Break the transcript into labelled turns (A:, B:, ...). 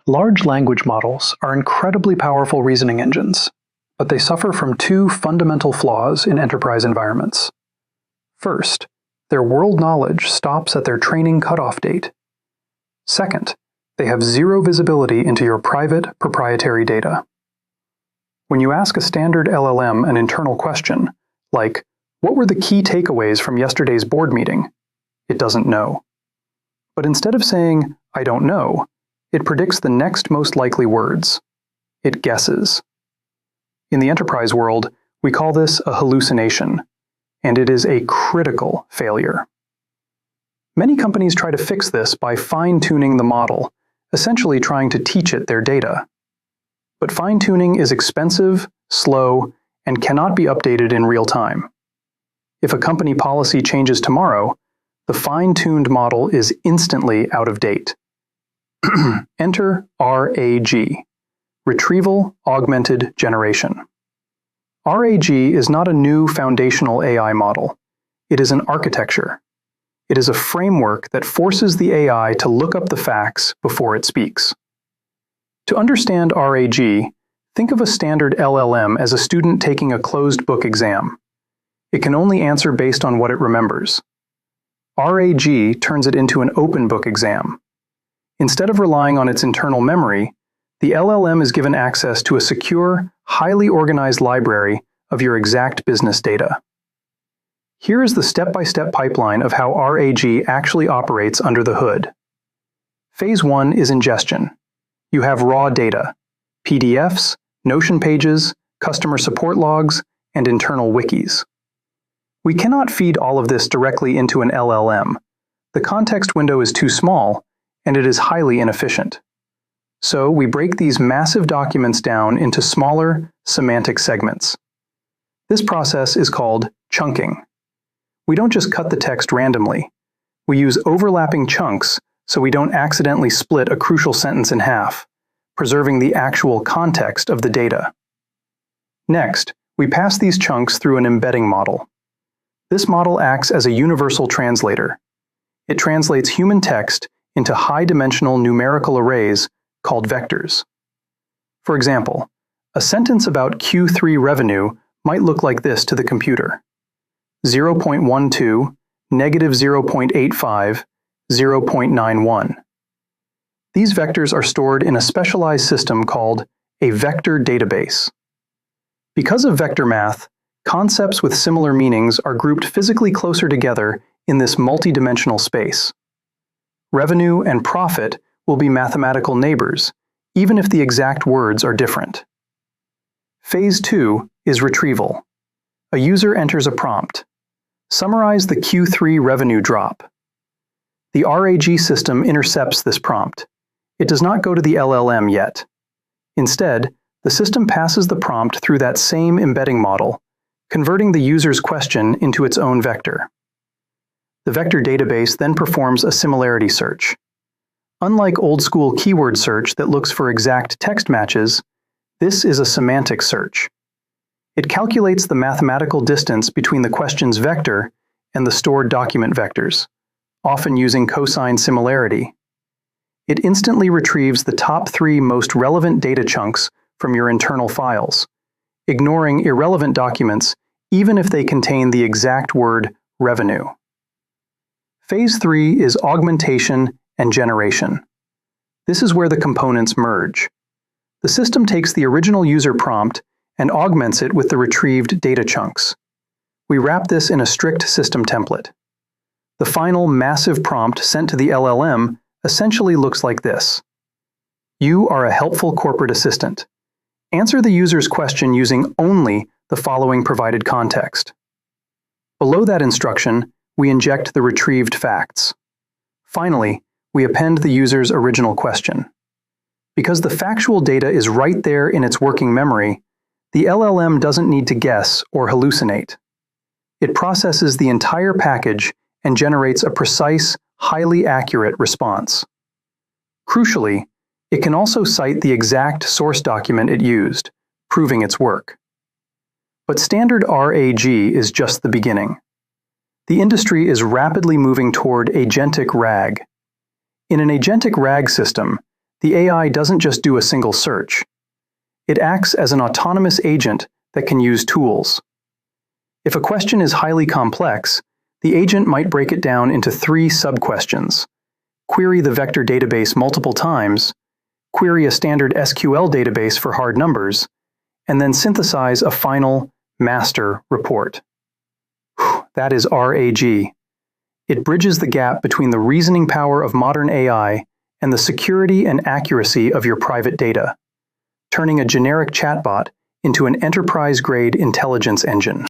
A: Large language models are incredibly powerful reasoning engines, but they suffer from two fundamental flaws in enterprise environments. First, their world knowledge stops at their training cutoff date. Second, they have zero visibility into your private, proprietary data. When you ask a standard LLM an internal question, like, "What were the key takeaways from yesterday's board meeting?" it doesn't know. But instead of saying, "I don't know," it predicts the next most likely words. It guesses. In the enterprise world, we call this a hallucination, and it is a critical failure. Many companies try to fix this by fine-tuning the model, essentially trying to teach it their data. But fine-tuning is expensive, slow, and cannot be updated in real time. If a company policy changes tomorrow, the fine-tuned model is instantly out of date. Enter RAG, Retrieval-Augmented Generation. RAG is not a new foundational AI model. It is an architecture. It is a framework that forces the AI to look up the facts before it speaks. To understand RAG, think of a standard LLM as a student taking a closed book exam. It can only answer based on what it remembers. RAG turns it into an open book exam. Instead of relying on its internal memory, the LLM is given access to a secure, highly organized library of your exact business data. Here is the step-by-step pipeline of how RAG actually operates under the hood. Phase 1 is ingestion. You have raw data, PDFs, Notion pages, customer support logs, and internal wikis. We cannot feed all of this directly into an LLM. The context window is too small, and it is highly inefficient. So we break these massive documents down into smaller, semantic segments. This process is called chunking. We don't just cut the text randomly. We use overlapping chunks so we don't accidentally split a crucial sentence in half, preserving the actual context of the data. Next, we pass these chunks through an embedding model. This model acts as a universal translator. It translates human text into high-dimensional numerical arrays called vectors. For example, a sentence about Q3 revenue might look like this to the computer: 0.12, negative 0.85, 0.91. These vectors are stored in a specialized system called a vector database. Because of vector math, concepts with similar meanings are grouped physically closer together in this multidimensional space. Revenue and profit will be mathematical neighbors, even if the exact words are different. Phase 2 is retrieval. A user enters a prompt. Summarize the Q3 revenue drop. The RAG system intercepts this prompt. It does not go to the LLM yet. Instead, the system passes the prompt through that same embedding model, converting the user's question into its own vector. The vector database then performs a similarity search. Unlike old-school keyword search that looks for exact text matches, this is a semantic search. It calculates the mathematical distance between the question's vector and the stored document vectors, often using cosine similarity. It instantly retrieves the top 3 most relevant data chunks from your internal files, ignoring irrelevant documents even if they contain the exact word revenue. Phase 3 is augmentation and generation. This is where the components merge. The system takes the original user prompt and augments it with the retrieved data chunks. We wrap this in a strict system template. The final massive prompt sent to the LLM essentially looks like this: You are a helpful corporate assistant. Answer the user's question using only the following provided context. Below that instruction, we inject the retrieved facts. Finally, we append the user's original question. Because the factual data is right there in its working memory, the LLM doesn't need to guess or hallucinate. It processes the entire package and generates a precise, highly accurate response. Crucially, it can also cite the exact source document it used, proving its work. But standard RAG is just the beginning. The industry is rapidly moving toward agentic RAG. In an agentic RAG system, The AI doesn't just do a single search. It acts as an autonomous agent that can use tools. If a question is highly complex, the agent might break it down into 3 sub-questions: query the vector database multiple times, query a standard SQL database for hard numbers, and then synthesize a final master report. That is RAG. It bridges the gap between the reasoning power of modern AI and the security and accuracy of your private data, turning a generic chatbot into an enterprise-grade intelligence engine.